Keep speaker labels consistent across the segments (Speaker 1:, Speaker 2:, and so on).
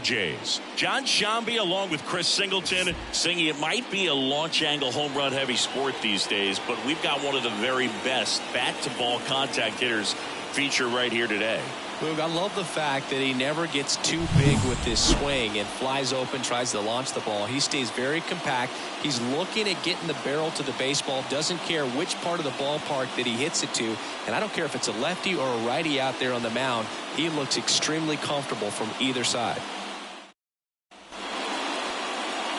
Speaker 1: Jays. John Shambi along with Chris Singleton singing it might be a launch angle home run heavy sport these days, but we've got one of the very best bat to ball contact hitters feature right here today.
Speaker 2: Boog, I love the fact that he never gets too big with his swing and flies open, tries to launch the ball. He stays very compact. He's looking at getting the barrel to the baseball, doesn't care which part of the ballpark that he hits it to. And I don't care if it's a lefty or a righty out there on the mound. He looks extremely comfortable from either side.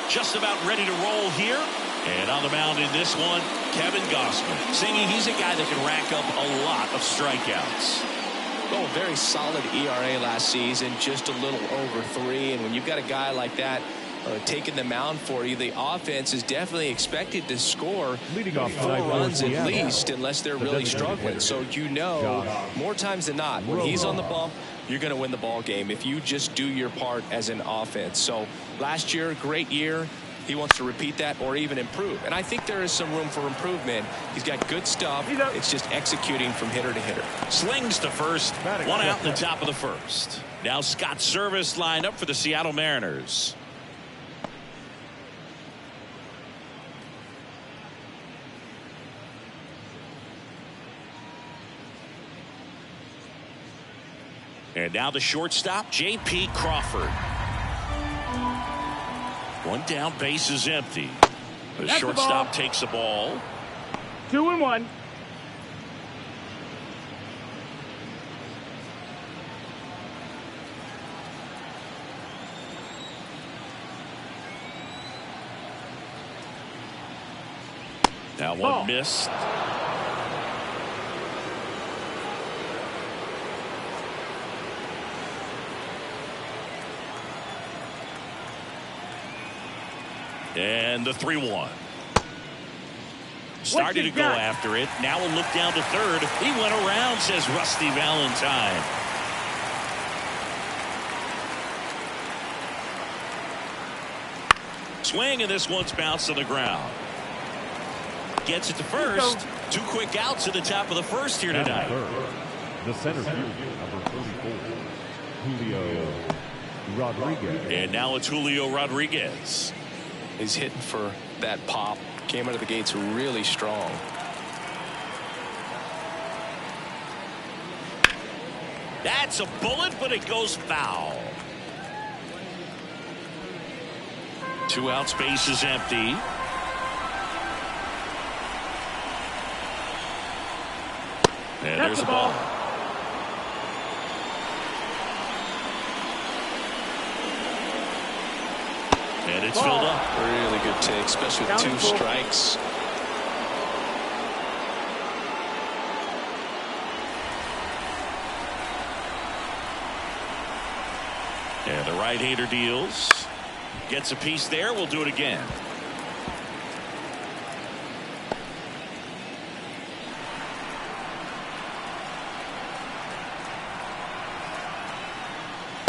Speaker 1: Just about ready to roll here. And on the mound in this one, Kevin Gausman. Singing he's a guy that can rack up a lot of strikeouts.
Speaker 2: Oh, very solid ERA last season, just a little over 3. And when you've got a guy like that taking the mound for you, the offense is definitely expected to score 4 runs at least, unless they're really struggling. So you know, more times than not, when he's on the bump, you're going to win the ball game if you just do your part as an offense. So last year, great year. He wants to repeat that or even improve. And I think there is some room for improvement. He's got good stuff. It's just executing from hitter to hitter.
Speaker 1: Slings to first. 1 out in the top of the first. Now Scott Service lined up for the Seattle Mariners. And now the shortstop, J.P. Crawford. 1 down, base is empty. The shortstop takes the ball.
Speaker 3: 2-1.
Speaker 1: Now one missed. And the 3-1. Started to go after it. Now a look down to third. He went around, says Rusty Valentine. Swing, and this one's bounced on the ground. Gets it to first. 2 quick outs at the top of the first here tonight.
Speaker 4: The center fielder, number 34, Julio Rodriguez.
Speaker 1: And now it's Julio Rodriguez.
Speaker 2: He's hitting for that pop. Came out of the gates really strong.
Speaker 1: That's a bullet, but it goes foul. 2 outs, base is empty. And there's a ball. And it's filled up.
Speaker 2: Really good take, especially with 2 strikes.
Speaker 1: And the right-hander deals. Gets a piece there. We'll do it again.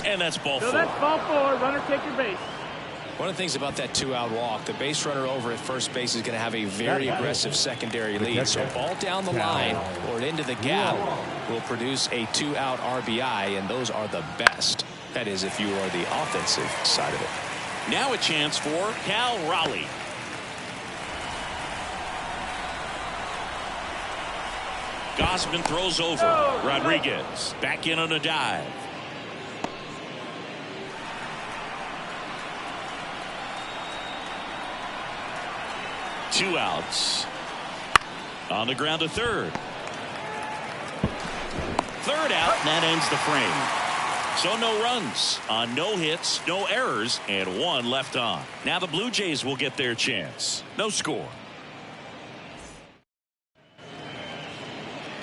Speaker 1: And that's ball 4.
Speaker 3: So that's ball 4. Runner take your base.
Speaker 2: One of the things about that 2-out walk, the base runner over at first base is going to have a very aggressive secondary lead. So ball down the line or into the gap will produce a 2-out RBI, and those are the best. That is, if you are the offensive side of it.
Speaker 1: Now a chance for Cal Raleigh. Gausman throws over. Rodriguez back in on a dive. Two outs. On the ground to third. Third out, and that ends the frame. So no runs on no hits, no errors, and 1 left on. Now the Blue Jays will get their chance. No score.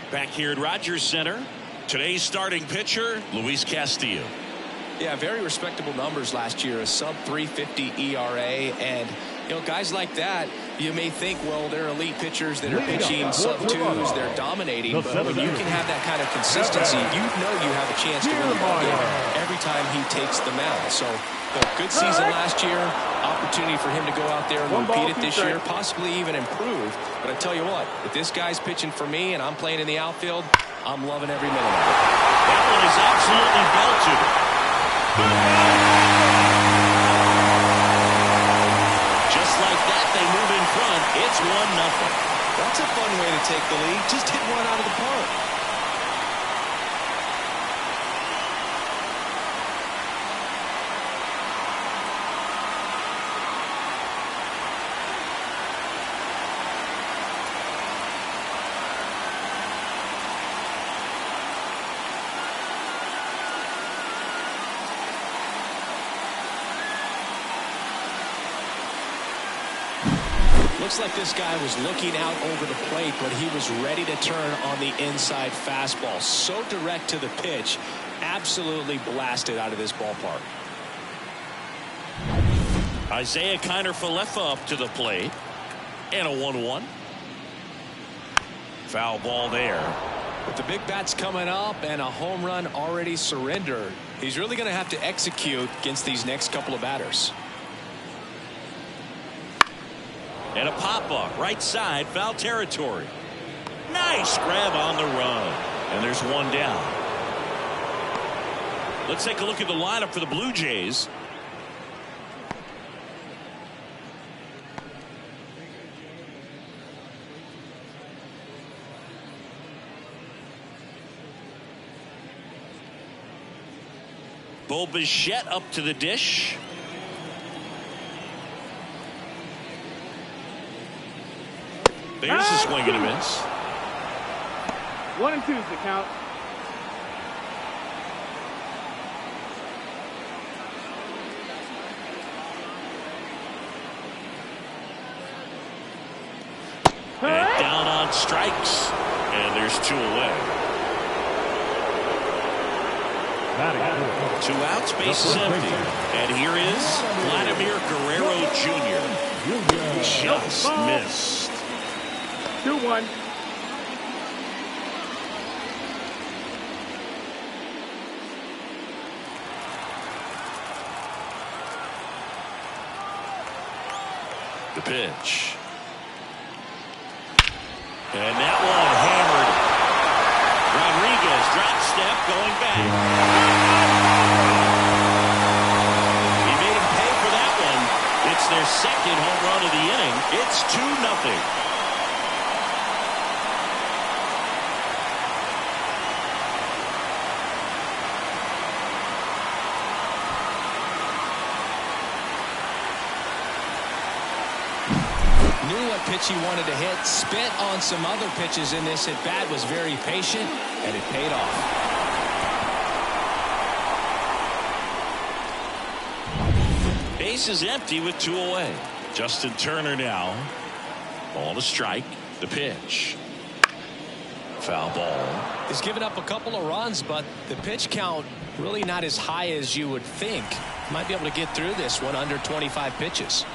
Speaker 1: Back here at Rogers Center, today's starting pitcher, Luis Castillo.
Speaker 2: Yeah, very respectable numbers last year, a sub-350 ERA, and you know, guys like that, you may think, well, they're elite pitchers that are pitching sub-2s, they're dominating, but when you can have that kind of consistency, you know you have a chance to win the ball game every time he takes the mound. So, good season last year, opportunity for him to go out there and repeat it this year, possibly even improve. But I tell you what, if this guy's pitching for me and I'm playing in the outfield, I'm loving every minute of it.
Speaker 1: That one is absolutely belted.
Speaker 2: to take the lead. Just hit one out of the park. Looks like this guy was looking out over the plate, but he was ready to turn on the inside fastball. So direct to the pitch. Absolutely blasted out of this ballpark.
Speaker 1: Isaiah Kiner-Falefa up to the plate. And a 1-1. Foul ball there.
Speaker 2: With the big bats coming up and a home run already surrendered, he's really going to have to execute against these next couple of batters.
Speaker 1: And a pop-up, right side, foul territory. Nice grab on the run. And there's one down. Let's take a look at the lineup for the Blue Jays. Bo Bichette up to the dish. There's the swing and a miss.
Speaker 3: 1 and 2 is the count.
Speaker 1: And down on strikes. And there's 2 away. 2 outs, bases empty. And here is Vladimir Guerrero Jr. Just missed.
Speaker 3: 2-1.
Speaker 1: The pitch. And that one hammered. Rodriguez drop step going back. He made him pay for that one. It's their second home run of the inning. It's 2-0.
Speaker 2: Knew what pitch he wanted to hit, spit on some other pitches in this at bat, was very patient, and it paid off.
Speaker 1: Base is empty with 2 away. Justin Turner now. Ball to strike. The pitch. Foul ball.
Speaker 2: He's given up a couple of runs, but the pitch count really not as high as you would think. Might be able to get through this one under 25 pitches.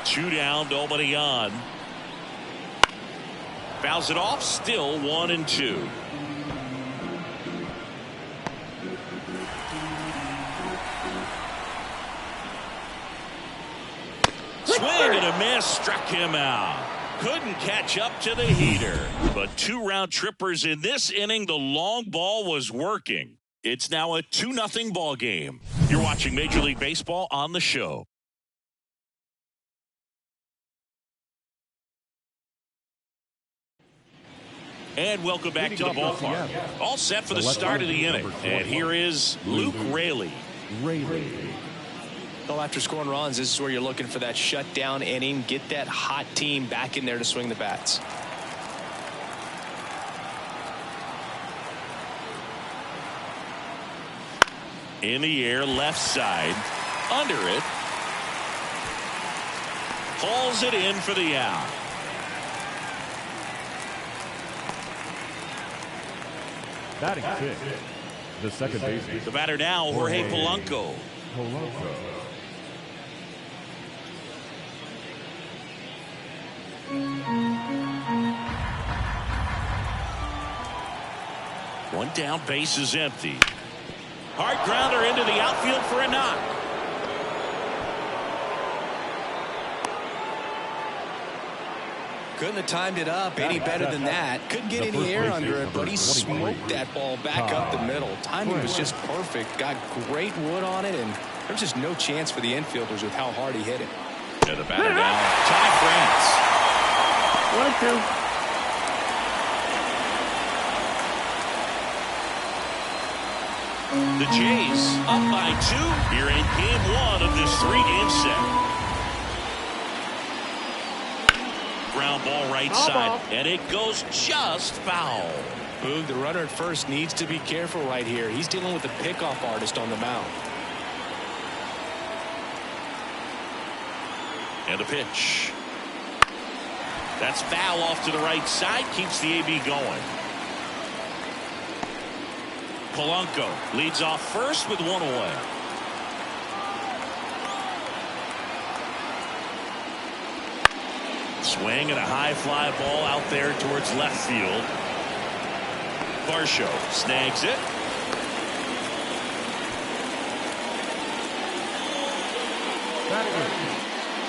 Speaker 1: Two down, nobody on. Fouls it off, still 1 and 2. Swing and a miss, struck him out. Couldn't catch up to the heater. But 2 round trippers in this inning. The long ball was working. It's now a 2-0 ball game. You're watching Major League Baseball on the show. And welcome back to the ballpark. All set for the start of the inning. And here is Luke Raley.
Speaker 2: Well, after scoring runs, this is where you're looking for that shutdown inning. Get that hot team back in there to swing the bats.
Speaker 1: In the air, left side. Under it. Hauls it in for the out.
Speaker 4: Batting 6, the second baseman.
Speaker 1: The batter now, Jorge Polanco. One down, base is empty. Hard grounder into the outfield for a knock.
Speaker 2: Couldn't have timed it up any better than that. Couldn't get any air under it, but he smoked that ball back up the middle. Timing was just perfect. Got great wood on it, and there's just no chance for the infielders with how hard he hit it.
Speaker 1: Yeah, the batter now, Ty France.
Speaker 3: 1-2.
Speaker 1: The Jays up by 2 here in game 1 of this 3-game set. Ground ball right side, and it goes just foul.
Speaker 2: Boog, the runner at first needs to be careful right here. He's dealing with the pickoff artist on the mound.
Speaker 1: And a pitch. That's foul off to the right side, keeps the AB going. Polanco leads off first with 1 away. Swing and a high fly ball out there towards left field. Varsho snags it.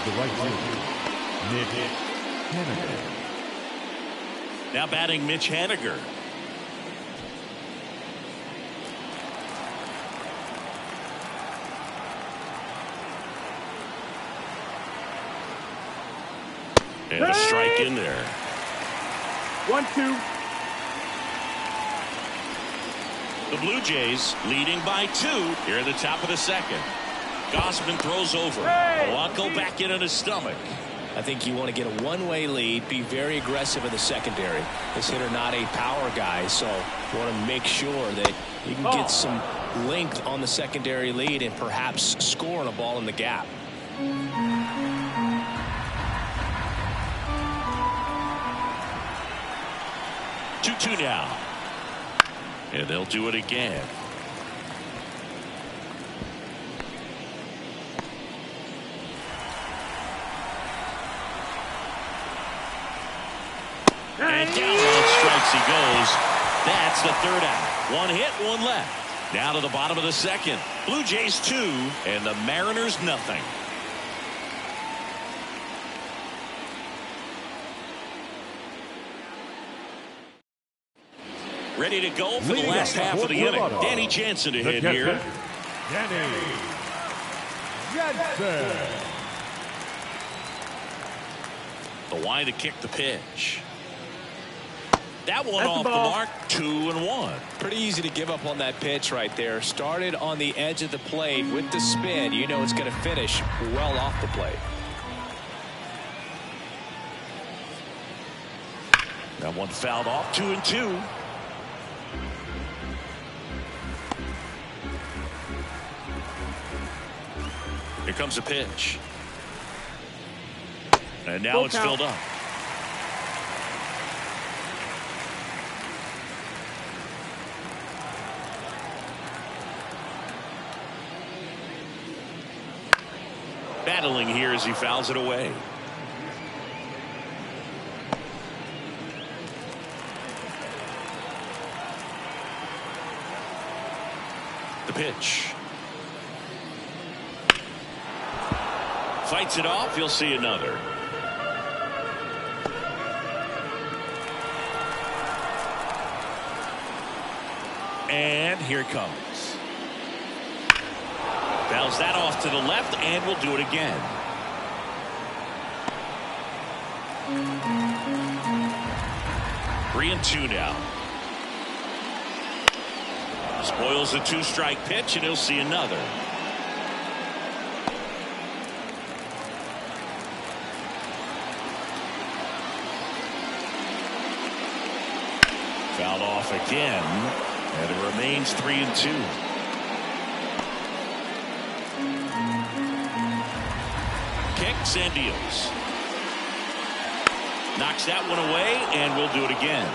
Speaker 4: The right fielder, Mitch Haniger.
Speaker 1: Now batting Mitch Haniger. And a strike in there.
Speaker 3: 1-2.
Speaker 1: The Blue Jays leading by 2 here at the top of the second. Gausman throws over. Polanco back in on his stomach.
Speaker 2: I think you want to get a one-way lead, be very aggressive in the secondary. This hitter not a power guy, so you want to make sure that you can get some length on the secondary lead and perhaps score on a ball in the gap.
Speaker 1: 2-2 now. And they'll do it again. And down on strikes he goes. That's the 3rd out. 1 hit, 1 left. Now to the bottom of the second. Blue Jays 2 and the Mariners nothing. Ready to go for the last half of the inning. Danny Jansen to hit here.
Speaker 4: Danny Jansen.
Speaker 1: The wind to kick the pitch. That one off the mark. 2-1.
Speaker 2: Pretty easy to give up on that pitch right there. Started on the edge of the plate with the spin. You know it's going to finish well off the plate.
Speaker 1: That one fouled off. 2-2. Here comes a pitch. And now it's filled up. Battling here as he fouls it away. The pitch. Fights it off. You'll see another. And here it comes. Fouls that off to the left, and we'll do it again. Three and 2 now. Spoils the 2-strike pitch, and he'll see another. Fouled off again, and it remains 3 and 2. Kicks and deals. Knocks that one away, and we'll do it again.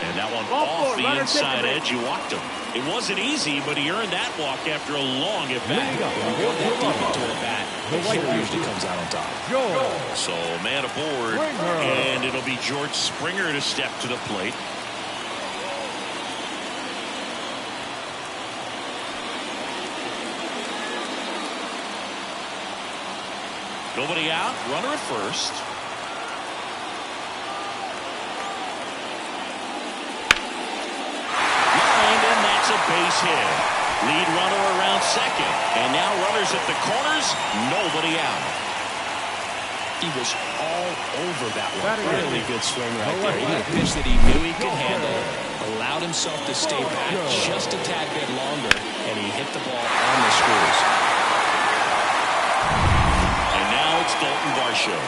Speaker 1: And that one off the inside edge. You walked him. It wasn't easy, but he earned that walk after a long at bat.
Speaker 2: The hitter usually comes out on top.
Speaker 1: So man aboard, and it'll be George Springer to step to the plate. Nobody out. Runner at first. Lined, and that's a base hit. Lead runner around second. And now runners at the corners. Nobody out.
Speaker 2: He was all over that one. Really good swing right there. He hit a pitch that he knew he could handle, allowed himself to stay back just a tad bit longer, and he hit the ball on the screws.
Speaker 1: And now it's Dalton Varsho.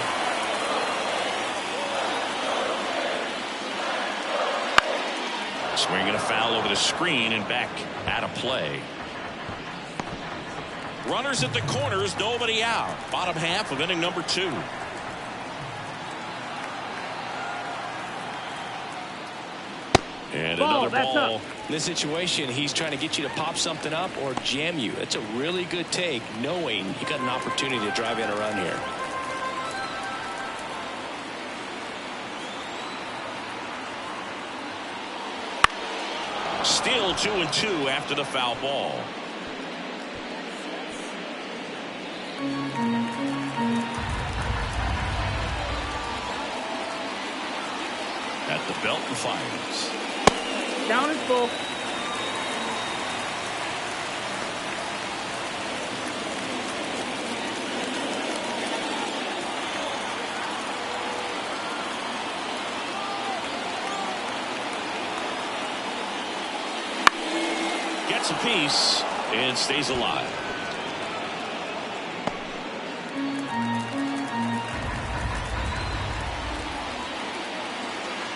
Speaker 1: Swinging a foul over the screen and back out of play. Runners at the corners, nobody out. Bottom half of inning number 2. And another ball.
Speaker 2: In this situation, he's trying to get you to pop something up or jam you. It's a really good take, knowing you got an opportunity to drive in a run here.
Speaker 1: Still 2-2 after the foul ball. At the belt and fires.
Speaker 3: Down and full.
Speaker 1: Gets a piece and stays alive.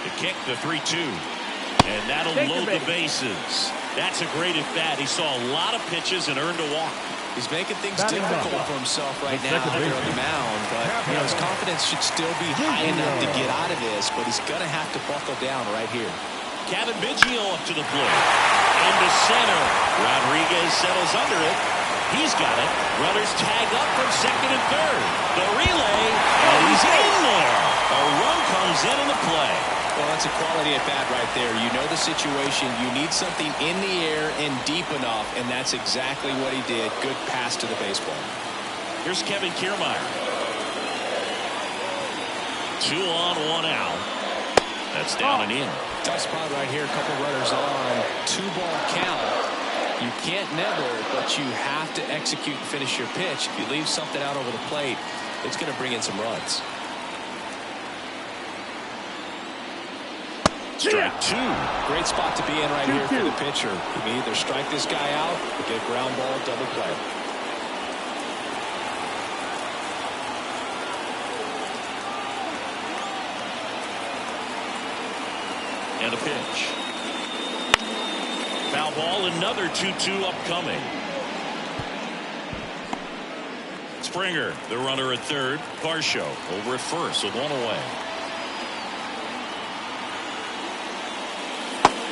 Speaker 1: The kick, the 3-2. And that'll load the bases. That's a great at bat. He saw a lot of pitches and earned a walk.
Speaker 2: He's making things difficult for himself right now here on the mound, but his confidence should still be high enough to get out of this, but he's going to have to buckle down right here.
Speaker 1: Kevin Biggio up to the plate. Into center. Rodriguez settles under it. He's got it. Runners tag up from second and third. The relay, and he's in there. A run comes in the play.
Speaker 2: Well, that's a quality at bat right there. You know the situation. You need something in the air and deep enough, and that's exactly what he did. Good pass to the baseball.
Speaker 1: Here's Kevin Kiermaier. 2 on, 1 out. That's down and in.
Speaker 2: Tough spot right here. A couple runners on. 2-ball count. You can't never, but you have to execute and finish your pitch. If you leave something out over the plate, it's going to bring in some runs.
Speaker 1: Strike 2.
Speaker 2: Great spot to be in right here for the pitcher. You can either strike this guy out or get ground ball, double play.
Speaker 1: And a pitch. Foul ball, another 2-2 upcoming. Springer, the runner at third. Varsho over at first with 1 away.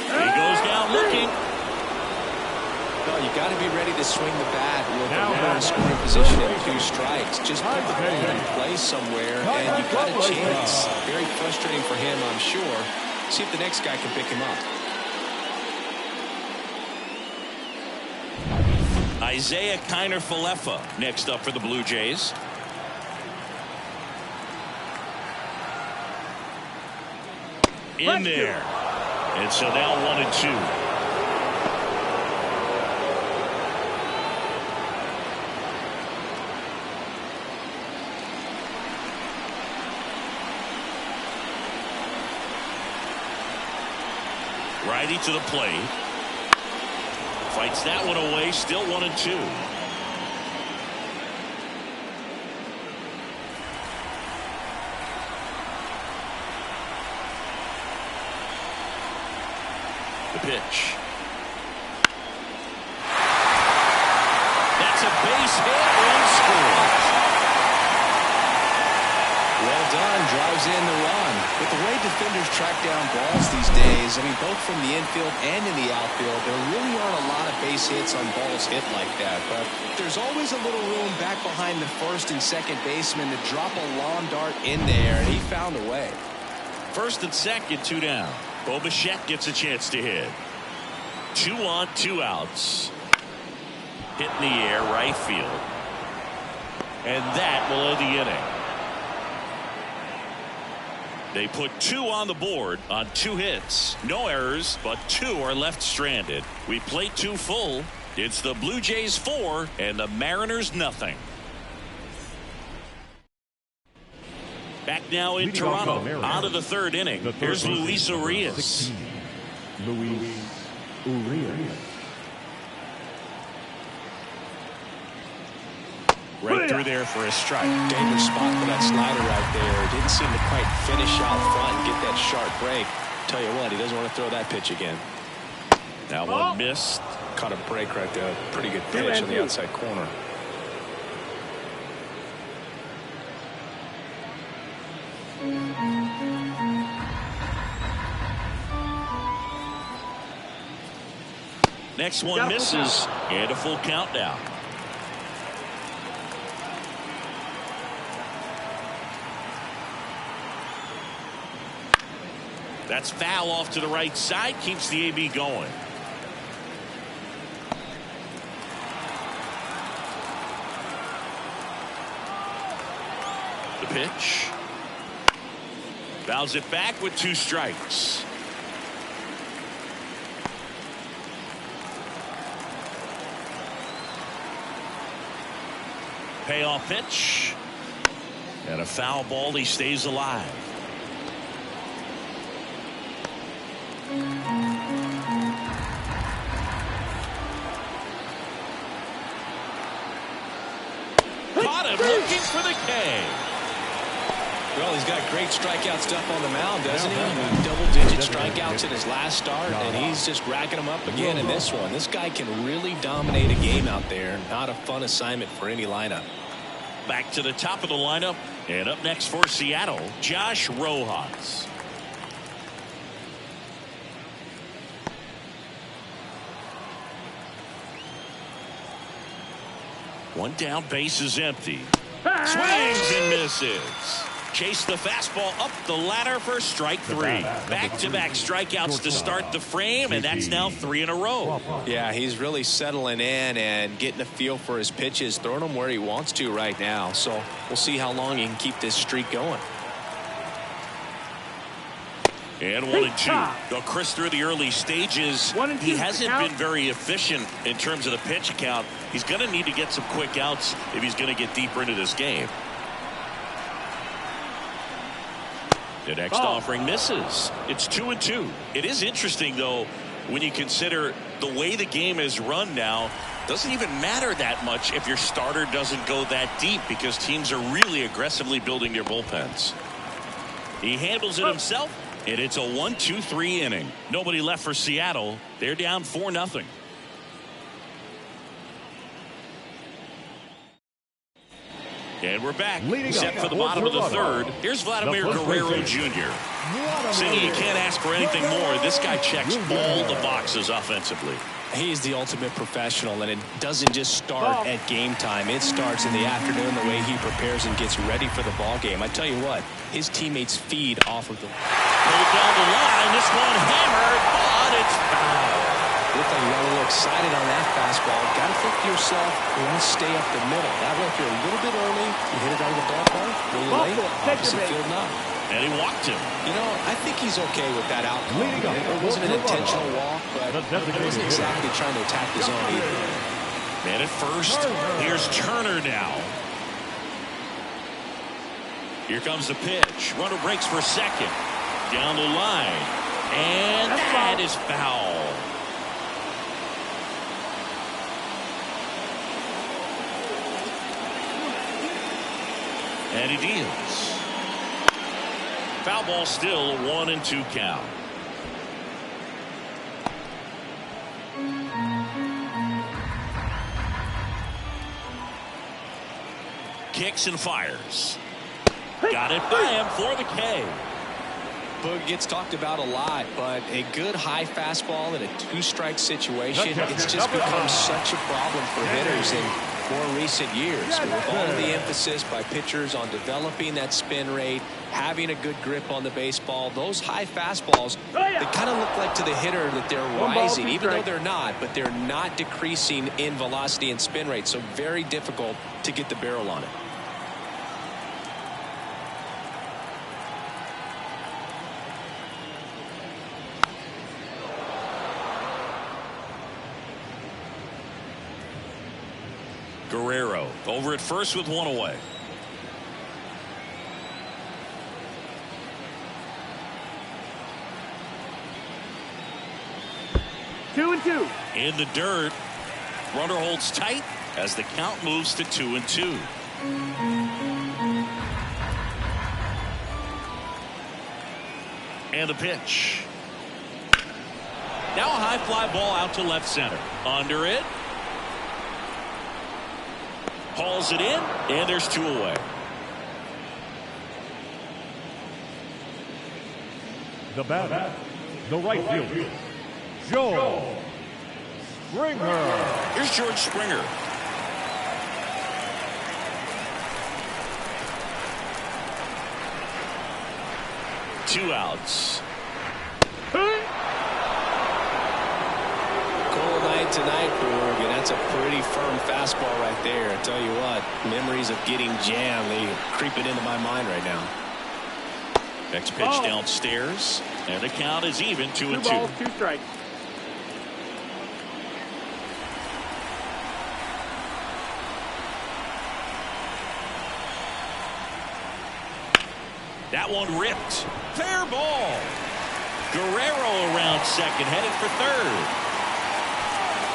Speaker 1: He goes down looking.
Speaker 2: Well, you got to be ready to swing the bat with the runner in scoring position and 2 strikes. Just put the ball in place somewhere, and you got a chance. Very frustrating for him, I'm sure. See if the next guy can pick him up.
Speaker 1: Isaiah Kiner-Falefa next up for the Blue Jays. In there. And so now 1-2. Righty to the plate. Fights that one away. Still 1-2. The pitch. That's a base hit. Run scores.
Speaker 2: Well done. Drives in the run. With the way defenders track down balls these days, I mean, both from the infield and in the outfield, there really aren't a lot of base hits on balls hit like that. But there's always a little room back behind the first and second baseman to drop a lawn dart in there, and he found a way.
Speaker 1: First and second, 2 down. Bo Bichette gets a chance to hit. 2 on, 2 outs. Hit in the air, right field. and that will end the inning. They put 2 on the board on 2 hits. No errors, but 2 are left stranded. We play 2 full. It's the Blue Jays 4 and the Mariners nothing. Back now in Toronto, out of the 3rd inning. Here's Luis Urias.
Speaker 4: Luis Urias.
Speaker 1: Right through there for a strike.
Speaker 2: Dangerous spot for that slider right there. Didn't seem to quite finish out front and get that sharp break. Tell you what, he doesn't want to throw that pitch again.
Speaker 1: That one missed.
Speaker 2: Caught a break right there. Pretty good pitch on the outside corner.
Speaker 1: Next one misses, and a full count now. That's foul off to the right side, keeps the AB going. The pitch. Fouls it back with 2 strikes. Payoff pitch. And a foul ball. He stays alive. Caught him looking for the K.
Speaker 2: Well, he's got great strikeout stuff on the mound, doesn't he? I mean, double-digit strikeouts in his last start, and he's just racking them up again in this one. This guy can really dominate a game out there. Not a fun assignment for any lineup.
Speaker 1: Back to the top of the lineup, and up next for Seattle, Josh Rojas. One down, base is empty. Swings and misses. Chase the fastball up the ladder for strike 3. Back-to-back strikeouts to start the frame, and that's now 3 in a row.
Speaker 2: Yeah, he's really settling in and getting a feel for his pitches, throwing them where he wants to right now. So we'll see how long he can keep this streak going.
Speaker 1: And 1-2. Though Chris, through the early stages, he hasn't been very efficient in terms of the pitch count. He's going to need to get some quick outs if he's going to get deeper into this game. The next offering misses. It's 2-2. It is interesting, though, when you consider the way the game is run now. Doesn't even matter that much if your starter doesn't go that deep, because teams are really aggressively building their bullpens. He handles it himself, and it's a 1-2-3 inning. Nobody left for Seattle. They're down 4-0. And we're back, set for the bottom of the 3rd. Here's Vladimir Guerrero Jr. Saying you can't ask for anything more. This guy checks all the boxes offensively.
Speaker 2: He's the ultimate professional, and it doesn't just start at game time. It starts in the afternoon, the way he prepares and gets ready for the ball game. I tell you what, his teammates feed off of them.
Speaker 1: Pulled down the line, this one hammered, but it's foul.
Speaker 2: Looked like you got a little excited on that fastball. Got to think to yourself, you want to stay up the middle. That way, if you're a little bit early, you hit it out of the ballpark. Really late, opposite field not.
Speaker 1: And he walked him.
Speaker 2: You know, I think he's okay with that outcome. It wasn't an intentional walk, but he wasn't exactly trying to attack the zone either.
Speaker 1: Man at first. Here's Turner now. Here comes the pitch. Runner breaks for second. Down the line. And that is foul. And he deals. Foul ball, still a 1-2 count. Kicks and fires. Got it by him for the K.
Speaker 2: Boog gets talked about a lot, but a good high fastball in a 2-strike situation, it's just become such a problem for hitters in more recent years. With all of the emphasis by pitchers on developing that spin rate, having a good grip on the baseball, those high fastballs, they kind of look like to the hitter that they're rising, even though they're not, but they're not decreasing in velocity and spin rate, so very difficult to get the barrel on it.
Speaker 1: Guerrero over at first with one away.
Speaker 3: Two and two.
Speaker 1: In the dirt. Runner holds tight as the count moves to 2-2. And the pitch. Now a high fly ball out to left center. Under it. Hauls it in, and there's two away.
Speaker 4: The batter, the right fielder, Joe Springer.
Speaker 1: Here's George Springer. Two outs.
Speaker 2: Cold night tonight, Berg, and that's a pretty firm fastball right there. I tell you what, memories of getting jammed, they creeping into my mind right now.
Speaker 1: Next pitch downstairs, and the count is even 2-2.
Speaker 3: Two balls, two strikes.
Speaker 1: That one ripped. Fair ball. Guerrero around second, headed for third.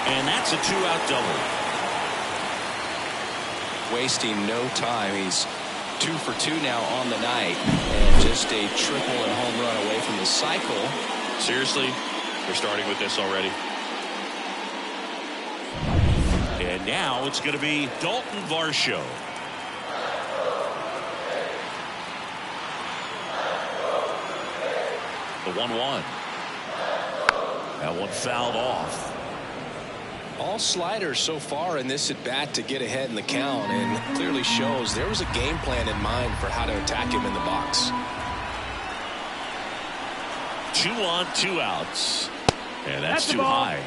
Speaker 1: And that's a two-out double.
Speaker 2: Wasting no time. He's 2 for 2 now on the night, and just a triple and home run away from the cycle.
Speaker 1: Seriously, they're starting with this already. And now it's going to be Dalton Varsho. The 1-1. That one fouled off.
Speaker 2: All sliders so far in this at bat to get ahead in the count, and clearly shows there was a game plan in mind for how to attack him in the box.
Speaker 1: 2 on, 2 outs. And that's too high.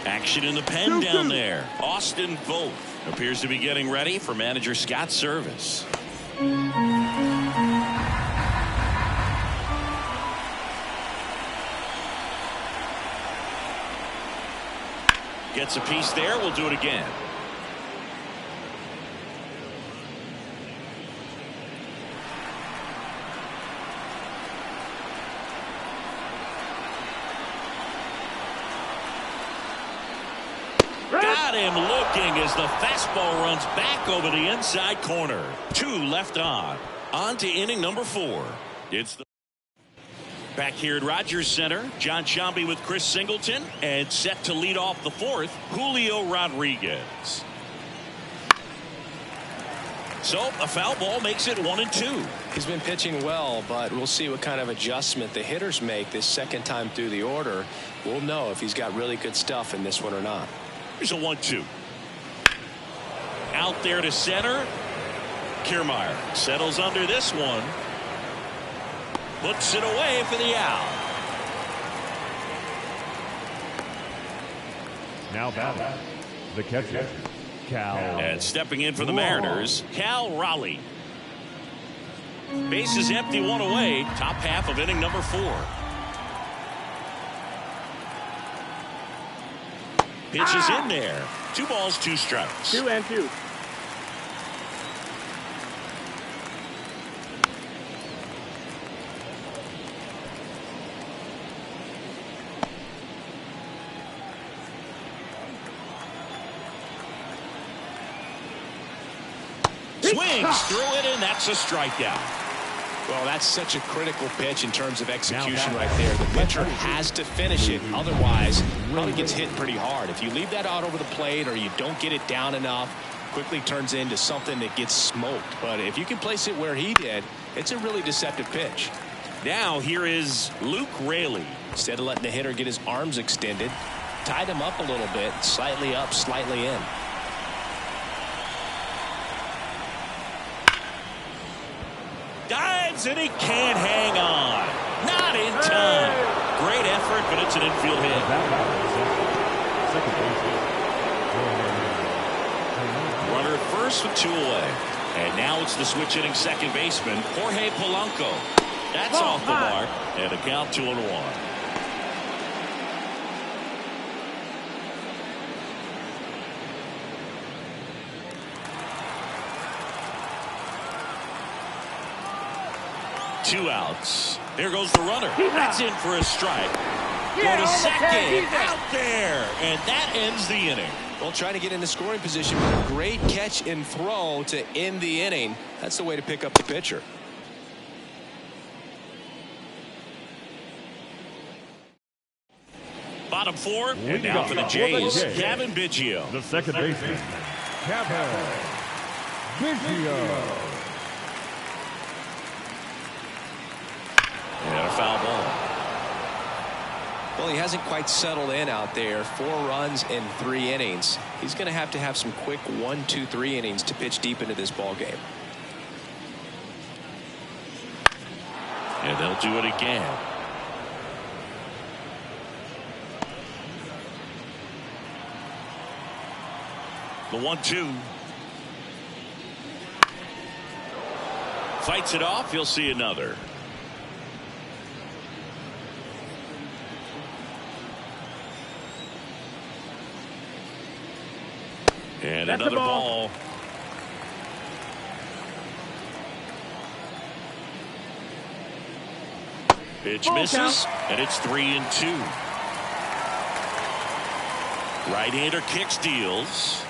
Speaker 1: Action in the pen down there. Austin Vogt appears to be getting ready for manager Scott's service. Gets a piece there. We'll do it again. Got him looking as the fastball runs back over the inside corner. 2 left on. On to inning number 4. It's the back here at Rogers Center. John Sciambi with Chris Singleton, and set to lead off the 4th, Julio Rodriguez. So a foul ball makes it 1-2.
Speaker 2: He's been pitching well, but we'll see what kind of adjustment the hitters make this second time through the order. We'll know if he's got really good stuff in this one or not.
Speaker 1: Here's a 1-2. Out there to center. Kiermaier settles under this one. Puts it away for the out.
Speaker 4: Now batting, the catcher, Cal.
Speaker 1: And stepping in for the Mariners, Cal Raleigh. Base is empty, 1 away. Top half of inning number 4. Pitch is in there. 2 balls, 2 strikes.
Speaker 3: 2 and 2.
Speaker 1: Swings through it, and that's a strikeout.
Speaker 2: Well, that's such a critical pitch in terms of execution right there. The pitcher has to finish it. Otherwise, probably gets hit pretty hard. If you leave that out over the plate or you don't get it down enough, quickly turns into something that gets smoked. But if you can place it where he did, it's a really deceptive pitch.
Speaker 1: Now here is Luke Raley.
Speaker 2: Instead of letting the hitter get his arms extended, tied him up a little bit, slightly up, slightly in.
Speaker 1: Dives, and he can't hang on. Not in time. Great effort, but it's an infield hit. Runner at first with 2 away. And now it's the switch hitting second baseman, Jorge Polanco. That's off the mark, and a count 2-1. 2 outs. There goes the runner. That's in for a strike.
Speaker 3: Yeah,
Speaker 1: Go to second.
Speaker 3: he's
Speaker 1: Out there. And that ends the inning.
Speaker 2: Well, trying to get into scoring position, but a great catch and throw to end the inning. That's the way to pick up the pitcher.
Speaker 1: Bottom 4, and now for the Jays, Kevin Biggio.
Speaker 4: The second baseman, Kevin Biggio.
Speaker 1: And a foul ball.
Speaker 2: Well, he hasn't quite settled in out there. 4 runs in 3 innings. He's going to have some quick 1, 2, 3 innings to pitch deep into this ball game.
Speaker 1: And they'll do it again. The 1-2. Fights it off. You'll see another. And
Speaker 3: That's
Speaker 1: another ball. Pitch misses, and it's 3-2. Right-hander kicks, deals.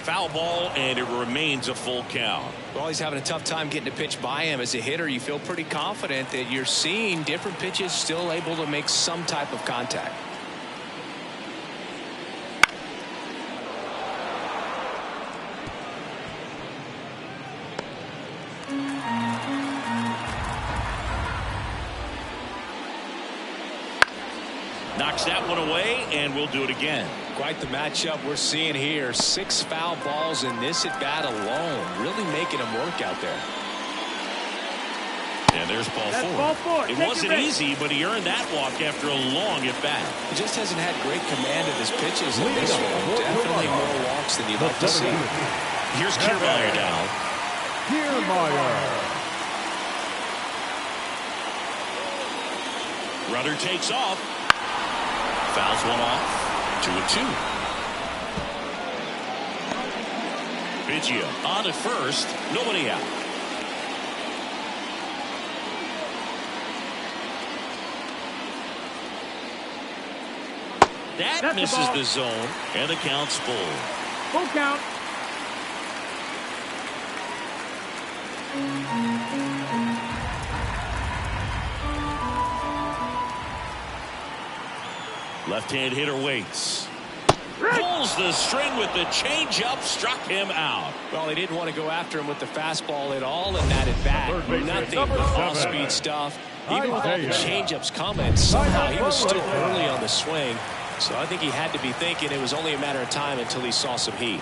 Speaker 1: Foul ball, and it remains a full count.
Speaker 2: Well, he's having a tough time getting a pitch by him. As a hitter, you feel pretty confident that you're seeing different pitches still able to make some type of contact.
Speaker 1: Knocks that one away, and we'll do it again.
Speaker 2: Quite the matchup we're seeing here. 6 foul balls in this at bat alone, really making him work out there.
Speaker 1: And there's ball
Speaker 3: That's
Speaker 1: 4.
Speaker 3: ball 4.
Speaker 1: It
Speaker 3: Take
Speaker 1: wasn't
Speaker 3: your break.
Speaker 1: easy, but he earned that walk after a long at bat.
Speaker 2: He just hasn't had great command of his pitches in this one. Definitely more walks than you'd like to see.
Speaker 1: Here's Kiermaier now.
Speaker 4: Kiermaier.
Speaker 1: Runner takes off. Fouls one off. 2-2. Biggio on at first. Nobody out. That misses the zone, and the count's full.
Speaker 3: Full count.
Speaker 1: Left-hand hitter waits. Pulls the string with the changeup, struck him out.
Speaker 2: Well, they didn't want to go after him with the fastball at all in that at bat. Nothing but off-speed stuff. Even with all the changeups coming, somehow he was still early on the swing. So I think he had to be thinking it was only a matter of time until he saw some heat.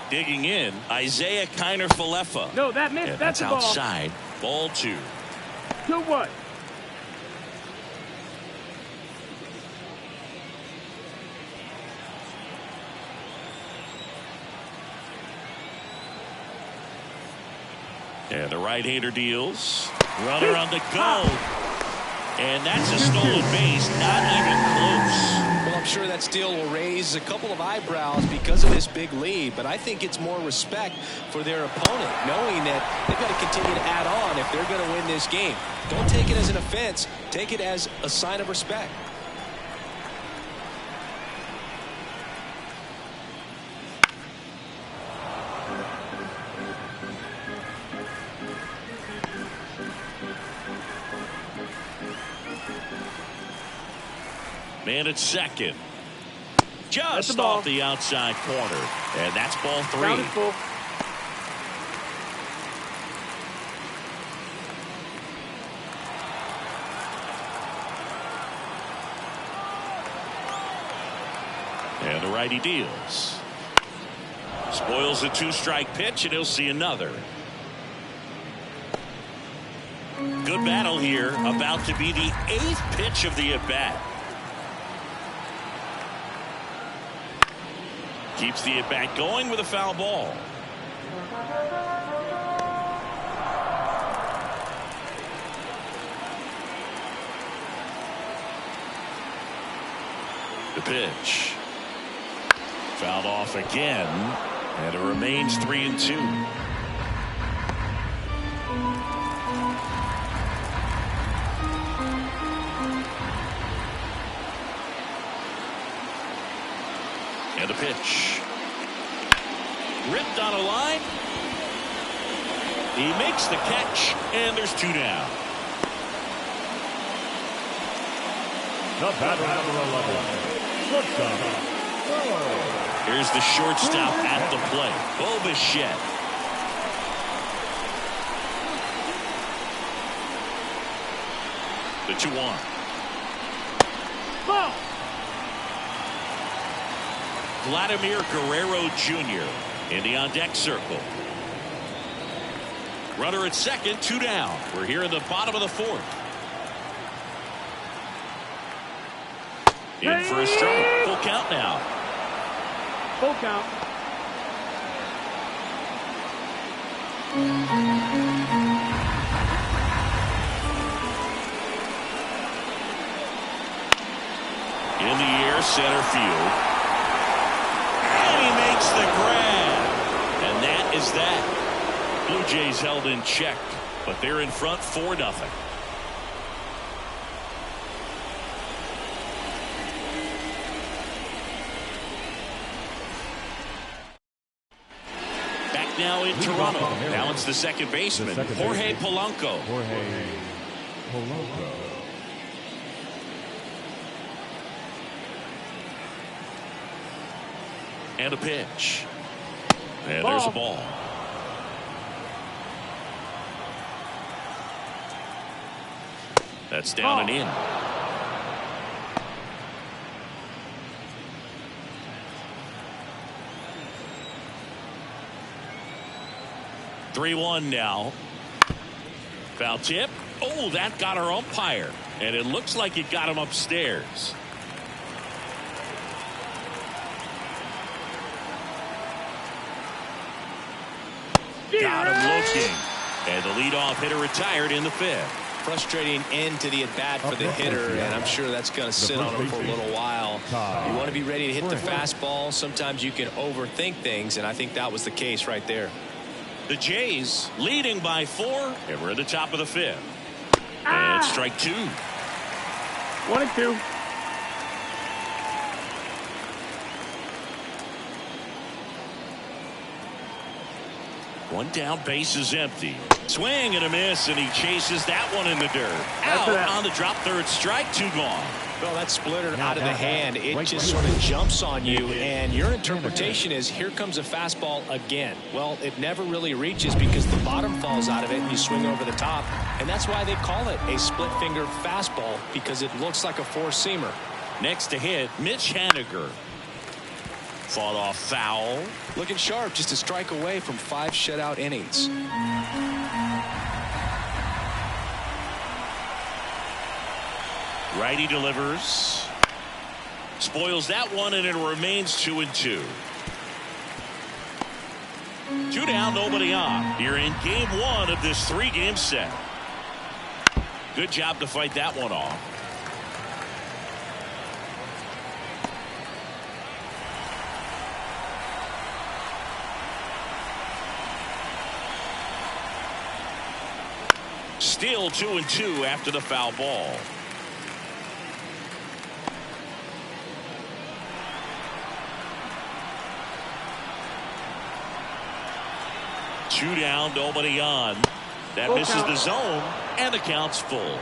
Speaker 1: Digging in, Isaiah Kiner-Falefa.
Speaker 3: No, that missed.
Speaker 1: And
Speaker 3: That's
Speaker 1: that's
Speaker 3: the ball.
Speaker 1: outside. Ball 2.
Speaker 3: 2-1.
Speaker 1: And the right-hander deals. Runner on the go. And that's a stolen base. Not even close.
Speaker 2: Well, I'm sure that steal will raise a couple of eyebrows because of this big lead, but I think it's more respect for their opponent, knowing that they've got to continue to add on if they're going to win this game. Don't take it as an offense. Take it as a sign of respect.
Speaker 1: Man at second. Just off the outside corner. And that's ball 3.
Speaker 3: Count is full.
Speaker 1: And the righty deals. Spoils a 2-strike pitch, and he'll see another. Good battle here. About to be the 8th pitch of the at-bat. Keeps the at-bat going with a foul ball. The pitch. Fouled off again, and it remains 3-2. And the pitch. Ripped on a line. He makes the catch, and there's 2 down.
Speaker 4: The batter, number 11, shortstop.
Speaker 1: Here's the shortstop at the plate, Bo Bichette. The 2-1.
Speaker 3: Ball.
Speaker 1: Vladimir Guerrero Jr. in the on-deck circle. Runner at second, 2 down. We're here in the bottom of the 4th. In for a strike. Full count now.
Speaker 3: Full count.
Speaker 1: In the air, center field. And he makes the grab. And that is that. Blue Jays held in check, but they're in front 4-0. Back now in Toronto. Now it's the second baseman, Jorge Polanco.
Speaker 4: Jorge Polanco.
Speaker 1: And a pitch. And there's a ball. That's down and in. Three-1 now. Foul tip. Oh, that got our umpire. And it looks like it got him upstairs. Got him looking. And the leadoff hitter retired in the 5th.
Speaker 2: Frustrating end to the at-bat for the hitter, and I'm sure that's going to sit on him for a little while. You want to be ready to hit the fastball. Sometimes you can overthink things, and I think that was the case right there.
Speaker 1: The Jays leading by 4, and we're at the top of the 5th. And strike 2.
Speaker 3: 1-2.
Speaker 1: One down, base is empty. Swing and a miss, and he chases that one in the dirt. Out on the drop, 3rd strike, 2 gone.
Speaker 2: Well, that splitter out of the hand, it just sort of jumps on you, and your interpretation is, here comes a fastball again. Well, it never really reaches because the bottom falls out of it, and you swing over the top, and that's why they call it a split-finger fastball, because it looks like a four-seamer.
Speaker 1: Next to hit, Mitch Haniger. Fought off foul.
Speaker 2: Looking sharp, just a strike away from 5 shutout innings.
Speaker 1: Righty delivers. Spoils that one, and it remains 2-2. 2 down, nobody on. You're in game 1 of this 3-game set. Good job to fight that one off. Still 2-2 after the foul ball. Two down, nobody on. That misses the zone, and the count's full.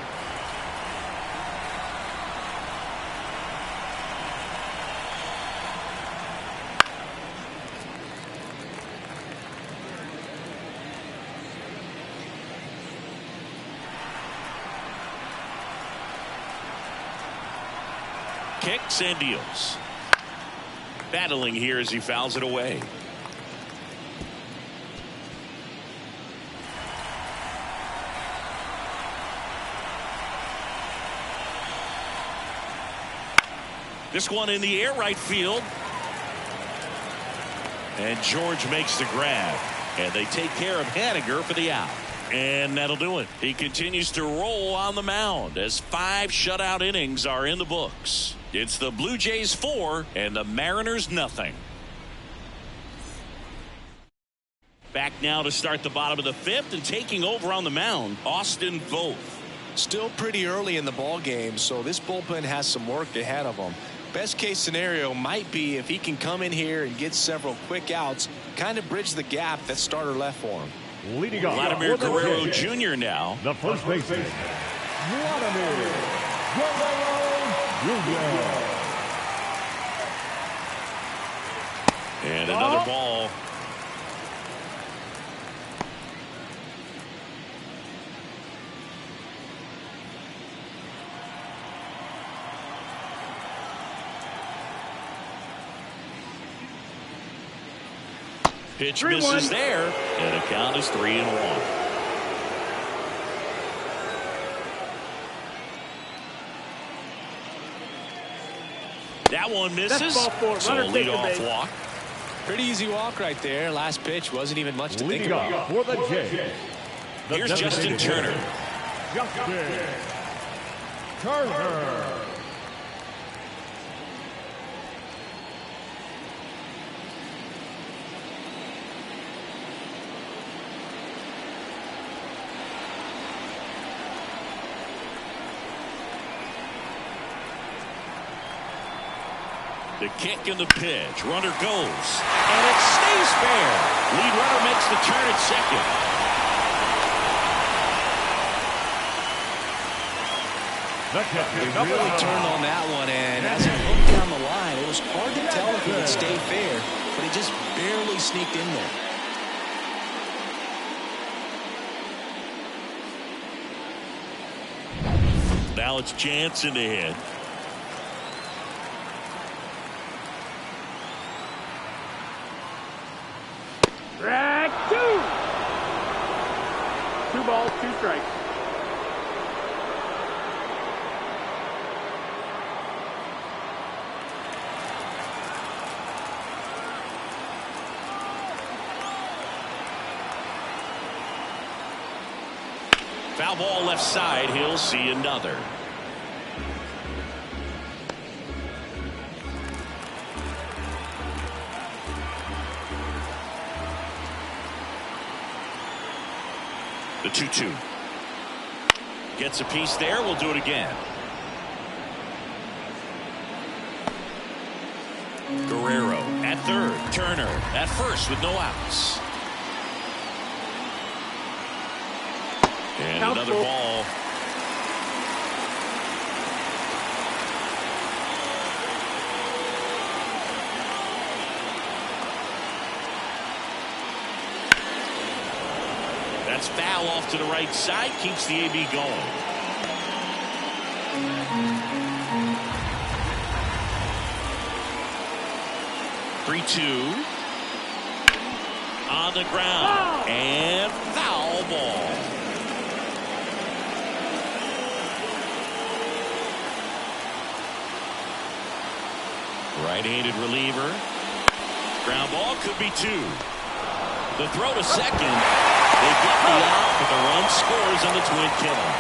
Speaker 1: Kicks and deals. Battling here as he fouls it away. This one in the air, right field. And George makes the grab. And they take care of Haniger for the out. And that'll do it. He continues to roll on the mound as 5 shutout innings are in the books. It's the Blue Jays 4 and the Mariners nothing. Back now to start the bottom of the 5th, and taking over on the mound, Austin Voth.
Speaker 2: Still pretty early in the ball game, so this bullpen has some work ahead of them. Best case scenario might be if he can come in here and get several quick outs, kind of bridge the gap that starter left for him.
Speaker 4: Leading off
Speaker 1: Vladimir
Speaker 4: for the
Speaker 1: Guerrero
Speaker 4: Jays,
Speaker 1: Jr. now.
Speaker 4: the first baseman, Vladimir Guerrero Jr.
Speaker 1: And another ball. Pitch misses there, and the count is 3-1. That one misses. So leadoff walk.
Speaker 2: Pretty easy walk right there. Last pitch wasn't even much to think about.
Speaker 4: For the Jays,
Speaker 1: Here's Justin Turner.
Speaker 4: Justin Turner.
Speaker 1: The kick and the pitch. Runner goes. And it stays fair. Lead runner makes the turn at second.
Speaker 2: They really turned on that one, and as he looked down the line, it was hard to tell if he would stay fair, but he just barely sneaked in there.
Speaker 1: Now it's Jansen to hit.
Speaker 3: Strike two. 2 balls, 2 strikes.
Speaker 1: Foul ball left side. He'll see another. The 2-2. Gets a piece there. We'll do it again. Guerrero at third. Turner at first with no outs. And another ball. That's foul off to the right side. Keeps the AB going. Three-two. On the ground. And foul ball. Right-handed reliever. Ground ball could be 2. The throw to second. They get the out, but the run scores on the twin killer.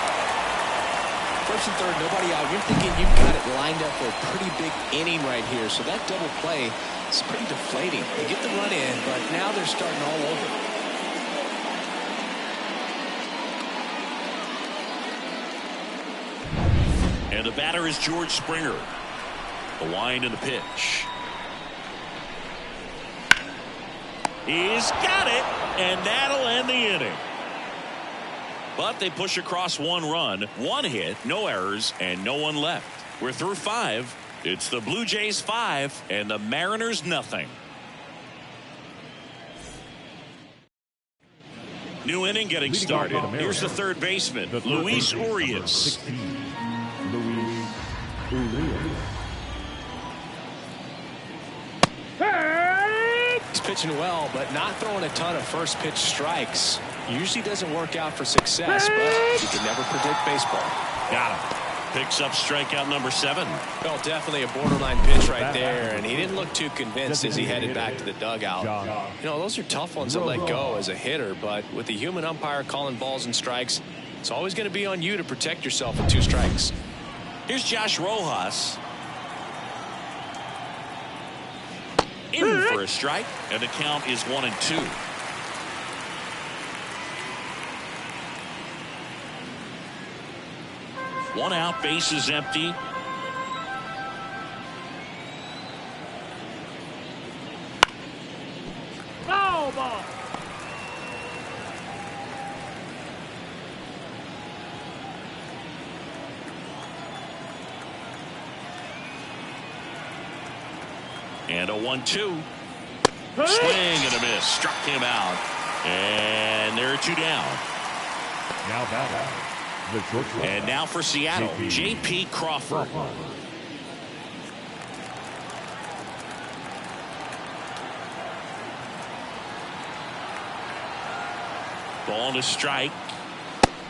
Speaker 2: First and third, nobody out. You're thinking you've got it lined up for a pretty big inning right here. So that double play is pretty deflating. They get the run in, but now they're starting all over.
Speaker 1: And the batter is George Springer. The wind and the pitch. He's got it, and that'll end the inning. But they push across 1 run, 1 hit, no errors, and no one left. We're through 5. It's the Blue Jays 5 and the Mariners nothing. New inning getting started. Here's the third baseman, Luis Urias.
Speaker 4: Luis Urias.
Speaker 2: He's pitching well, but not throwing a ton of first pitch strikes. Usually doesn't work out for success, but you can never predict baseball.
Speaker 1: Got him. Picks up strikeout number 7.
Speaker 2: Well, definitely a borderline pitch right there, and he didn't look too convinced as he headed back to the dugout. You know, those are tough ones to let go as a hitter, but with the human umpire calling balls and strikes, it's always going to be on you to protect yourself with 2 strikes.
Speaker 1: Here's Josh Rojas. In for a strike, and the count is 1-2. One out, bases empty.
Speaker 3: Foul ball.
Speaker 1: And a 1-2. Swing and a miss. Struck him out. And there are 2 down.
Speaker 4: Now batting, the shortstop.
Speaker 1: And now for Seattle, J.P. Crawford. Ball to strike.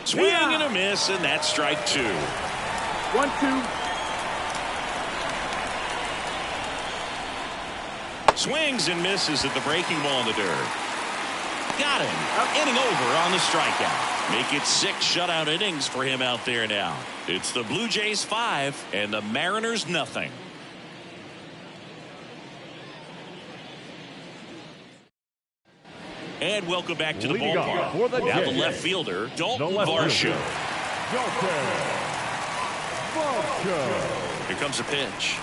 Speaker 1: Swing and a miss, and that's strike 2.
Speaker 3: 1-2.
Speaker 1: Swings and misses at the breaking ball in the dirt. Got him. Inning over on the strikeout. Make it 6 shutout innings for him out there now. It's the Blue Jays 5 and the Mariners nothing. And welcome back to the ballpark. Now the left fielder, Dalton Varsho. Here comes a pitch.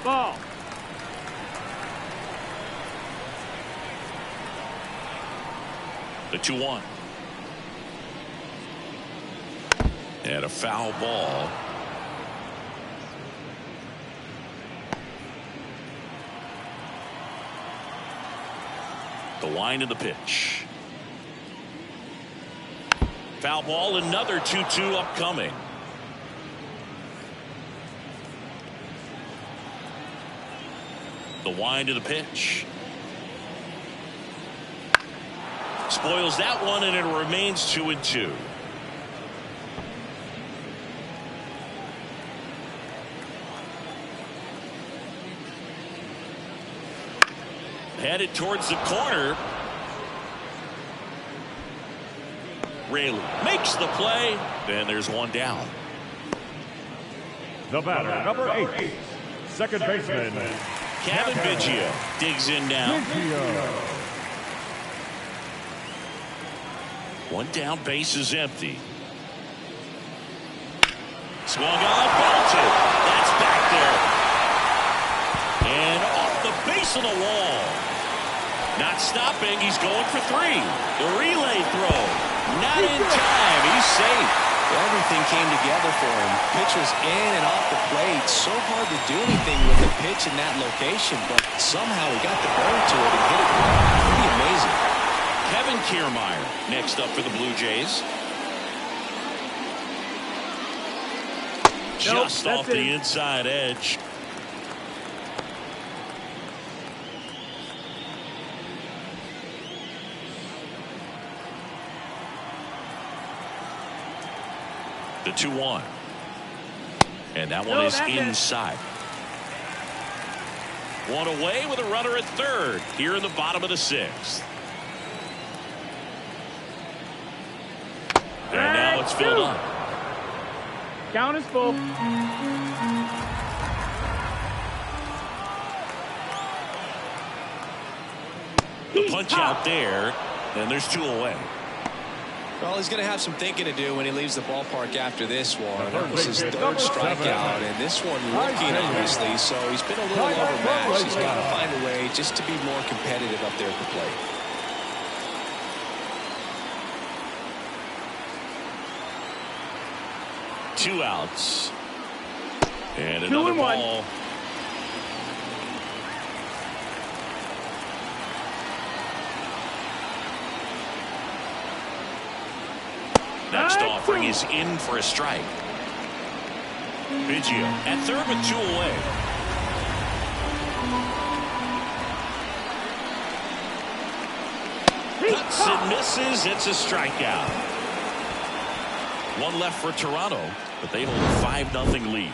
Speaker 3: Ball.
Speaker 1: The 2-1. And a foul ball. The wind of the pitch. Foul ball, another 2-2 upcoming. The wind of the pitch. Spoils that one, and it remains 2-2. Headed towards the corner. Raley makes the play. Then there's 1 down.
Speaker 4: The batter, number 8, second baseman,
Speaker 1: Kevin Biggio digs in now. 1 down, base is empty. Swung on, bolted. That's back there. And off the base of the wall. Not stopping, he's going for 3. The relay throw. Not in time, he's safe.
Speaker 2: Everything came together for him. Pitch was in and off the plate. So hard to do anything with a pitch in that location, but somehow he got the barrel to it and hit it well. Pretty amazing.
Speaker 1: Kevin Kiermaier next up for the Blue Jays. Just off the inside edge. The 2-1. And that one is inside. 1 away with a runner at third here in the bottom of the 6th. And now it's filled up.
Speaker 3: Count is full.
Speaker 1: The punch out there, and there's 2 away.
Speaker 2: Well, he's going to have some thinking to do when he leaves the ballpark after this one. That was his 3rd strikeout, and this one looking obviously, so he's been a little overmatched. He's got to find a way just to be more competitive up there at the plate.
Speaker 1: Two outs. And another ball. Next offering is in for a strike. Biggio at third with 2 away. Cuts and misses. It's a strikeout. 1 left for Toronto, but they hold a 5-0 lead.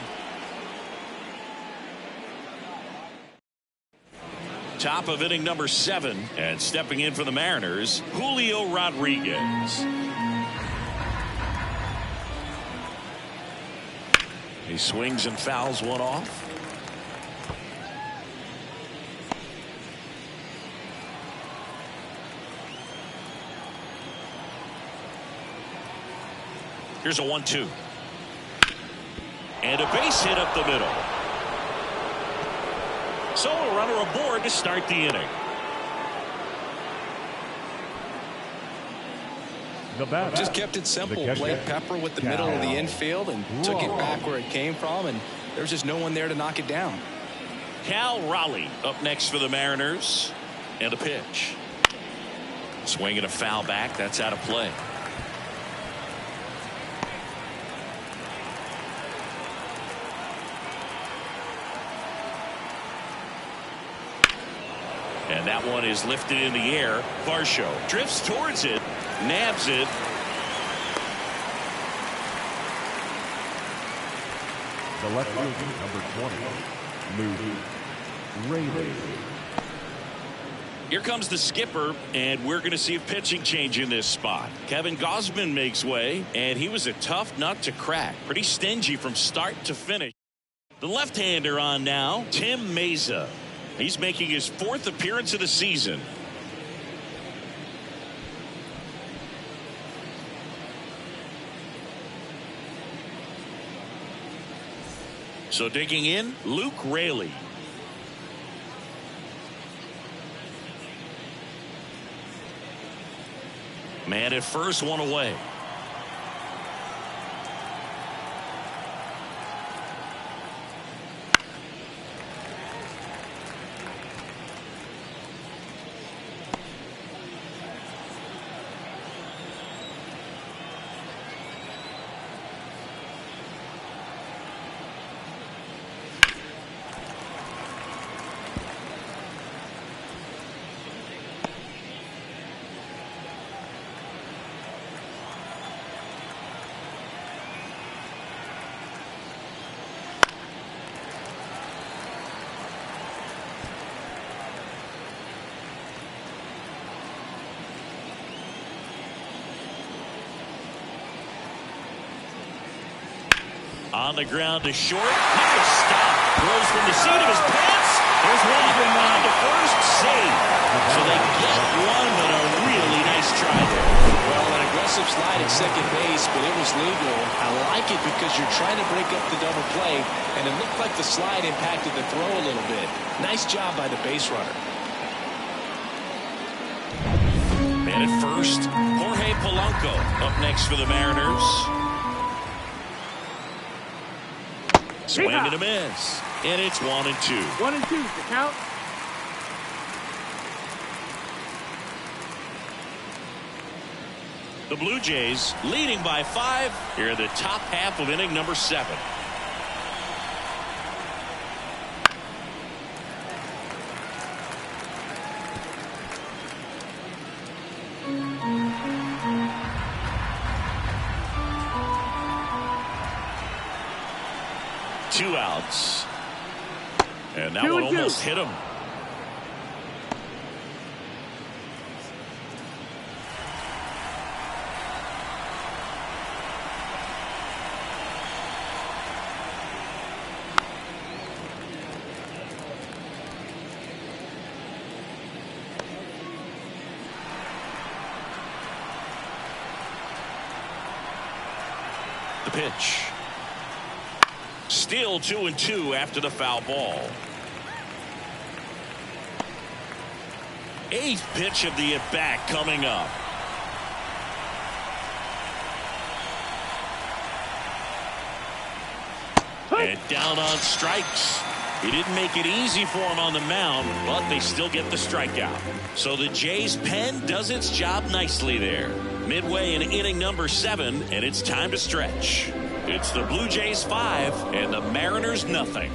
Speaker 1: Top of inning number 7, and stepping in for the Mariners, Julio Rodriguez. He swings and fouls one off. Here's a 1-2. And a base hit up the middle. So a runner aboard to start the inning.
Speaker 2: Just kept it simple. Played Pepper with the middle of the infield and took it back where it came from, and there's just no one there to knock it down.
Speaker 1: Cal Raleigh up next for the Mariners. And a pitch. Swinging a foul back. That's out of play. And that one is lifted in the air. Varsho drifts towards it. Nabs it.
Speaker 4: The left fielder, number 20, Rayleigh.
Speaker 1: Here comes the skipper, and we're going to see a pitching change in this spot. Kevin Gausman makes way, and he was a tough nut to crack. Pretty stingy from start to finish. The left-hander on now, Tim Meza. He's making his 4th appearance of the season. So digging in, Luke Raley. Man at first, one away. On the ground to short. Nice stop. Throws from the seat of his pants. There's one on to first. Save. So they get one, but a really nice try there.
Speaker 2: Well, an aggressive slide at second base, but it was legal. I like it because you're trying to break up the double play, and it looked like the slide impacted the throw a little bit. Nice job by the base runner.
Speaker 1: Man at first, Jorge Polanco up next for the Mariners. Swing and a miss. And it's 1-2.
Speaker 3: 1-2 to count.
Speaker 1: The Blue Jays leading by 5 here in the top half of inning number 7. Two outs. And that one almost hit him. The pitch. Still 2-2 after the foul ball. 8th pitch of the at-bat coming up. And down on strikes. He didn't make it easy for him on the mound, but they still get the strikeout. So the Jays' pen does its job nicely there. Midway in inning number 7, and it's time to stretch. It's the Blue Jays 5 and the Mariners nothing.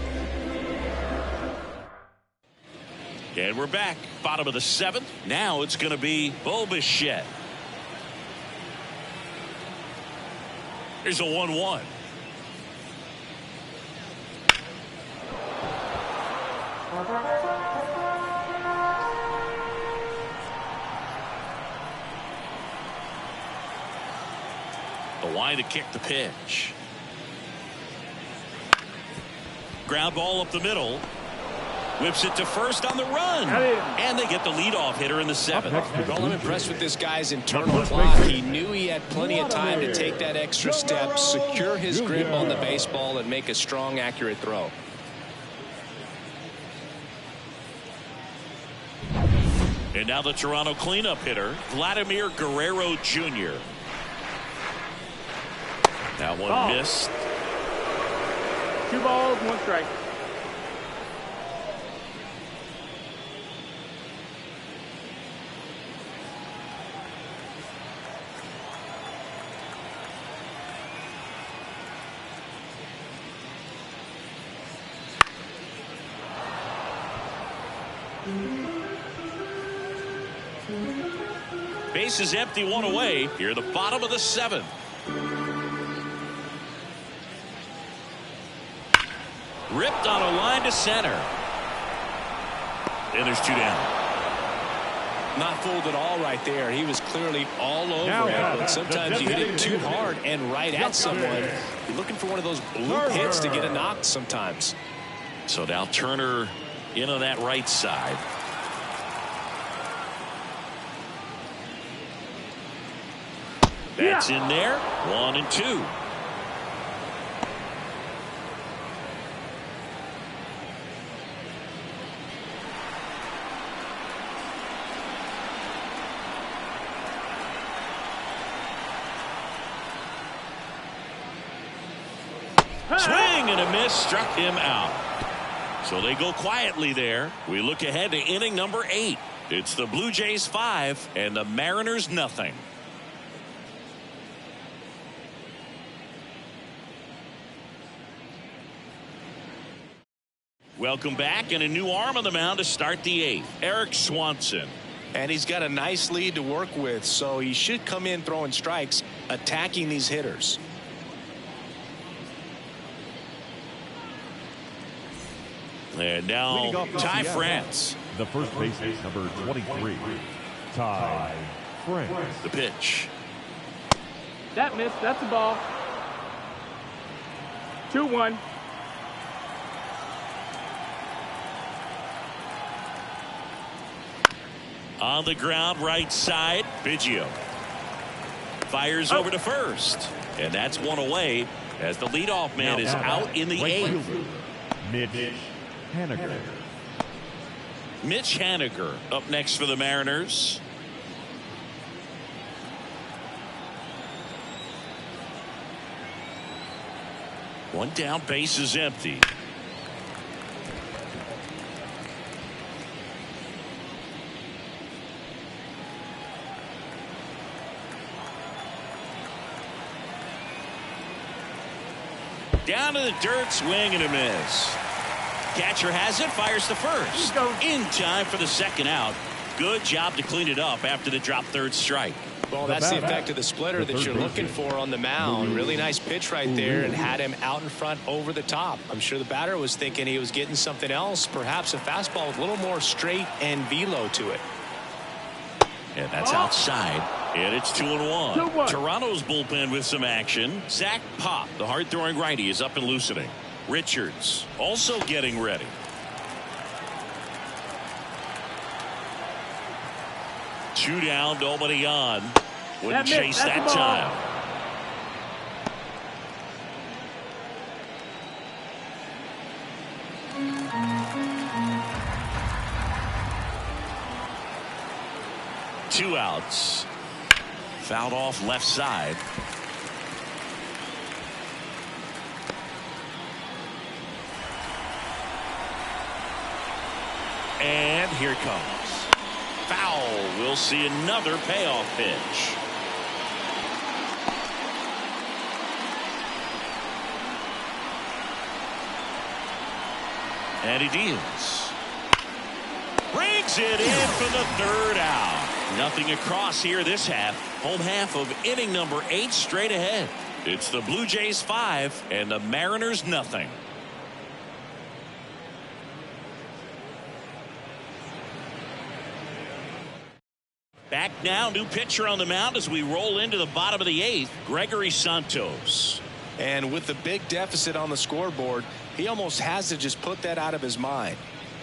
Speaker 1: And we're back. Bottom of the 7th. Now it's going to be Bo Bichette. Here's a 1-1. The line to kick the pitch. Ground ball up the middle. Whips it to first on the run. And they get the leadoff hitter in the 7th.
Speaker 2: Well, I'm impressed with this guy's internal clock. He knew he had plenty of time to take that extra step, secure his grip on the baseball, and make a strong, accurate throw.
Speaker 1: And now the Toronto cleanup hitter, Vladimir Guerrero Jr. That one missed.
Speaker 3: 2 balls, 1 strike.
Speaker 1: Base is empty, 1 away. Here, the bottom of the 7th. Ripped on a line to center. And there's 2 down.
Speaker 2: Not fooled at all right there. He was clearly all over it. But sometimes you hit it too hard and right at someone. You're looking for one of those bloop hits to get a knock sometimes.
Speaker 1: So now Turner in on that right side. That's in there. 1 and 2. Swing and a miss, struck him out. So they go quietly there. We look ahead to inning number 8. It's the Blue Jays 5 and the Mariners nothing. Welcome back, and a new arm on the mound to start the 8th. Eric Swanson.
Speaker 2: And he's got a nice lead to work with, so he should come in throwing strikes, attacking these hitters.
Speaker 1: And now Ty France.
Speaker 4: The first baseman, number 23, Ty France.
Speaker 1: The pitch.
Speaker 3: That missed. That's a ball. 2-1.
Speaker 1: On the ground, right side, Biggio. Fires over to first. And that's 1 away as the leadoff man is out in the 8th.
Speaker 4: Mitch Haniger.
Speaker 1: Mitch Haniger up next for the Mariners. One down, base is empty. Down to the dirt, swing and a miss. Catcher has it, fires to first. In time for the 2nd out. Good job to clean it up after the drop 3rd strike.
Speaker 2: Well, that's the effect of the splitter that you're looking for on the mound. Really nice pitch right there and had him out in front over the top. I'm sure the batter was thinking he was getting something else, perhaps a fastball with a little more straight and velo to it.
Speaker 1: And that's outside. And it's 2-1. Toronto's bullpen with some action. Zach Pop, the hard-throwing righty, is up and loosening. Richards also getting ready. Two down, nobody on. Wouldn't chase that time. Two outs. Fouled off left side. And here it comes. Foul. We'll see another payoff pitch. And he deals. Brings it in for the 3rd out. Nothing across here this half. Home half of inning number 8 straight ahead. It's the Blue Jays 5 and the Mariners nothing. Back now, new pitcher on the mound as we roll into the bottom of the 8th, Gregory Santos.
Speaker 2: And with the big deficit on the scoreboard, he almost has to just put that out of his mind.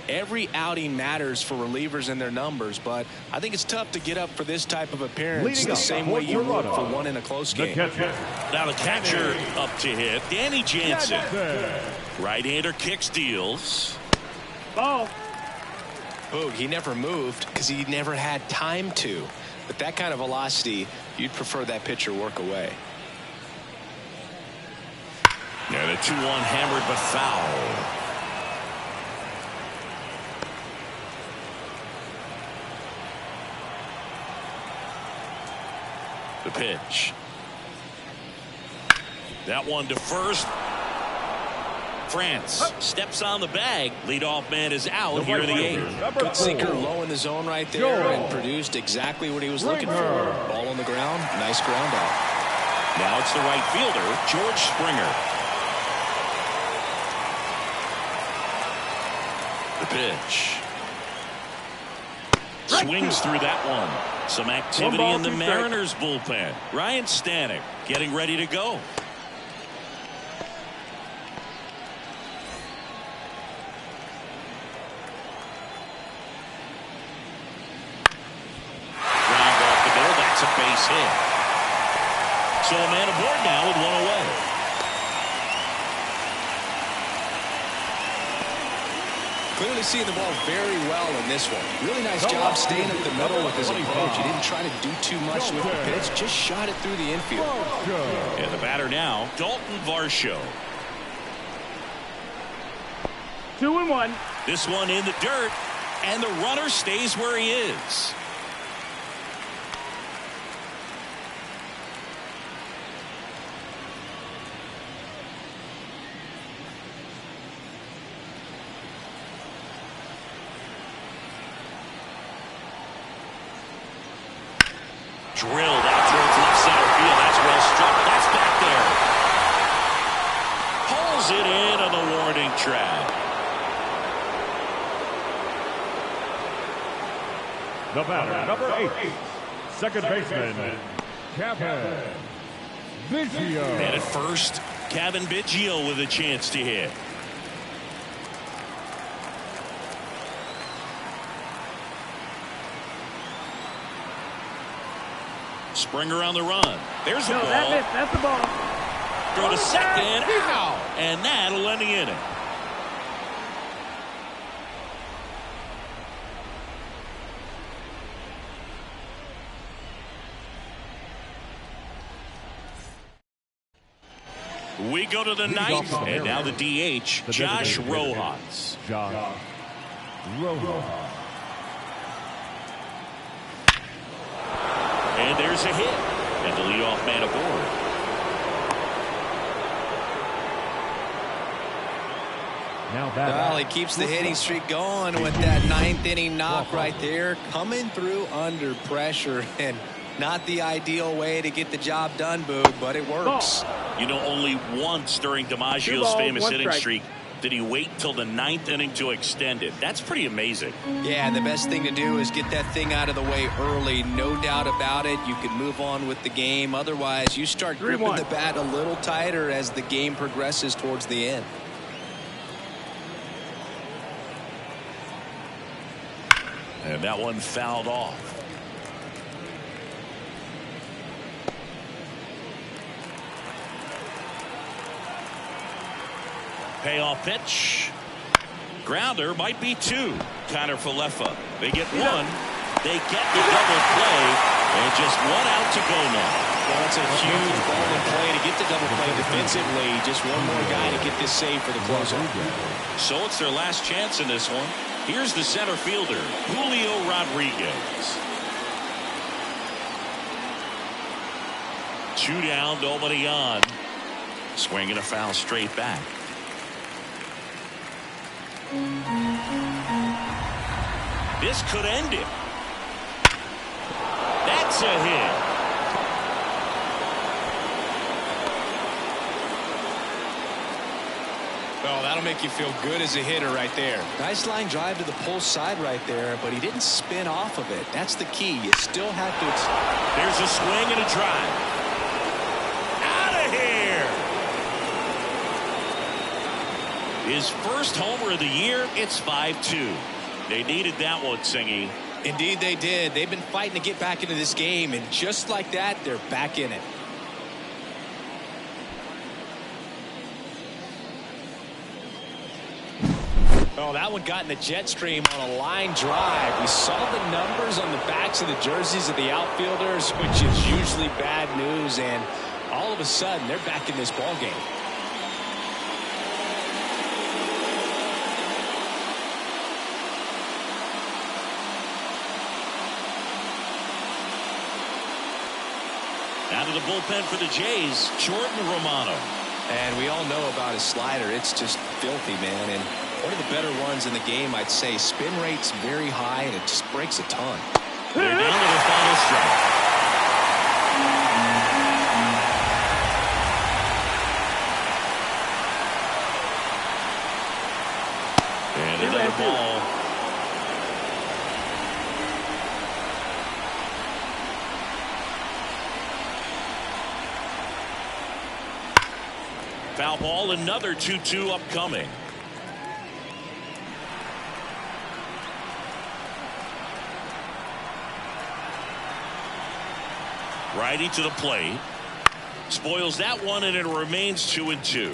Speaker 2: Every outing matters for relievers and their numbers, but I think it's tough to get up for this type of appearance the same way you would for one in a close game.
Speaker 1: Now the catcher up to hit, Danny Jansen. Right-hander kicks, deals.
Speaker 3: Ball.
Speaker 2: Boog, he never moved because he never had time to. But that kind of velocity, you'd prefer that pitcher work away.
Speaker 1: Yeah, the 2-1 hammered but foul. The pitch. That one to first. France steps on the bag. Leadoff man is out here in the 8th.
Speaker 2: Good sinker low in the zone right there and produced exactly what he was looking for. Ball on the ground. Nice ground out.
Speaker 1: Now it's the right fielder, George Springer. The pitch. Swings through that one. Some activity in the Mariners bullpen. Ryan Stanek getting ready to go. A base hit. So a man aboard now with one away.
Speaker 2: Clearly seeing the ball very well in this one. Really nice job staying up the middle with his approach. He didn't try to do too much with the pitch, just shot it through the infield.
Speaker 1: And the batter now, Dalton Varsho.
Speaker 3: 2-1.
Speaker 1: This one in the dirt, and the runner stays where he is. Drilled out towards left center field. That's well struck. That's back there. Pulls it in on the warning track.
Speaker 4: The batter, number 8, second baseman, Kevin Biggio.
Speaker 1: And at first, Kevin Biggio with a chance to hit. Springer on the run. There's the ball.
Speaker 3: That's the ball.
Speaker 1: Throw to second. Ow! And that'll end the inning. We go to the 9th, and now the DH, Josh Rojas.
Speaker 4: Josh Rojas.
Speaker 1: And there's a hit. And the leadoff man aboard.
Speaker 2: Well, he keeps the hitting streak going with that 9th inning knock right there. Coming through under pressure, and not the ideal way to get the job done, Boog, but it works.
Speaker 1: You know, only once during DiMaggio's famous hitting streak did he wait till the 9th inning to extend it. That's pretty amazing.
Speaker 2: Yeah, and the best thing to do is get that thing out of the way early. No doubt about it. You can move on with the game. Otherwise, you start gripping the bat a little tighter as the game progresses towards the end.
Speaker 1: And that one fouled off. Payoff pitch. Grounder might be 2. Connor Falefa. They get 1. They get the double play. And just 1 out to go now.
Speaker 2: Well, that's a huge ball in play to get the double play defensively. Just one more guy to get this save for the closer.
Speaker 1: So it's their last chance in this one. Here's the center fielder, Julio Rodriguez. 2 down, nobody on. Swinging a foul straight back. This could end it. That's a hit.
Speaker 2: Oh, that'll make you feel good as a hitter right there. Nice line drive to the pull side right there, but he didn't spin off of it. That's the key. You still have to.
Speaker 1: There's a swing and a drive. Out of here. His first homer of the year. It's 5-2. They needed that one, Singy.
Speaker 2: Indeed they did. They've been fighting to get back into this game, and just like that, they're back in it. Oh, that one got in the jet stream on a line drive. We saw the numbers on the backs of the jerseys of the outfielders, which is usually bad news, and all of a sudden they're back in this ball game.
Speaker 1: Out of the bullpen for the Jays, Jordan Romano.
Speaker 2: And we all know about his slider. It's just filthy, man. And one of the better ones in the game, I'd say. Spin rate's very high, and it just breaks a ton.
Speaker 1: They're down to the final strike. And another ball. Foul ball, another 2-2 upcoming. Righty to the plate. Spoils that one, and it remains 2-2.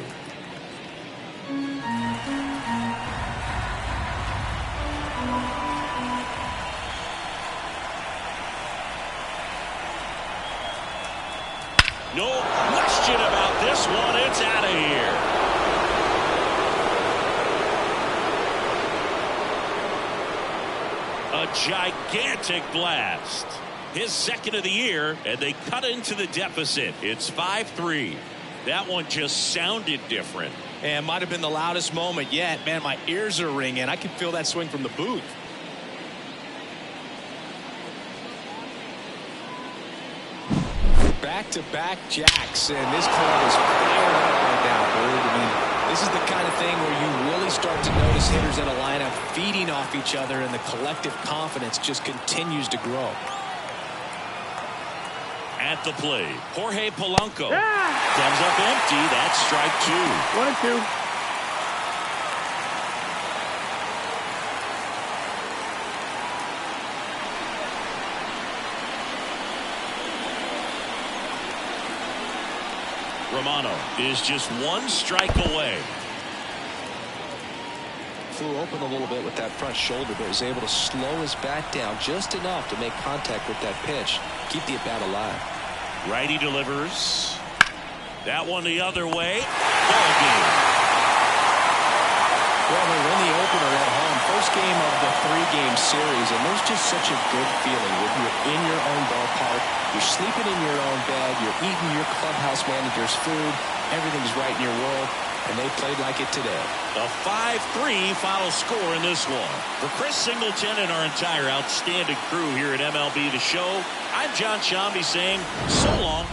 Speaker 1: No question about this one. It's out of here. A gigantic blast. His second of the year, and they cut into the deficit. It's 5-3. That one just sounded different.
Speaker 2: And might have been the loudest moment yet. Man, my ears are ringing. I can feel that swing from the booth. Back-to-back jacks, and this club is fired up right now, Bird. I mean, this is the kind of thing where you really start to notice hitters in a lineup feeding off each other, and the collective confidence just continues to grow.
Speaker 1: At the plate, Jorge Polanco comes up empty. That's strike 2.
Speaker 3: 1-2.
Speaker 1: Romano is just one strike away.
Speaker 2: Flew open a little bit with that front shoulder, but was able to slow his bat down just enough to make contact with that pitch. Keep the at-bat alive.
Speaker 1: Righty delivers. That one the other way. Ball game.
Speaker 2: Well, they win the opener at home. First game of the 3-game series, and there's just such a good feeling when you're in your own ballpark, you're sleeping in your own bed, you're eating your clubhouse manager's food, everything's right in your world, and they played like it today.
Speaker 1: A 5-3 final score in this one. For Chris Singleton and our entire outstanding crew here at MLB The Show, I'm John Shambi saying so long.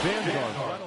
Speaker 4: Vanguard.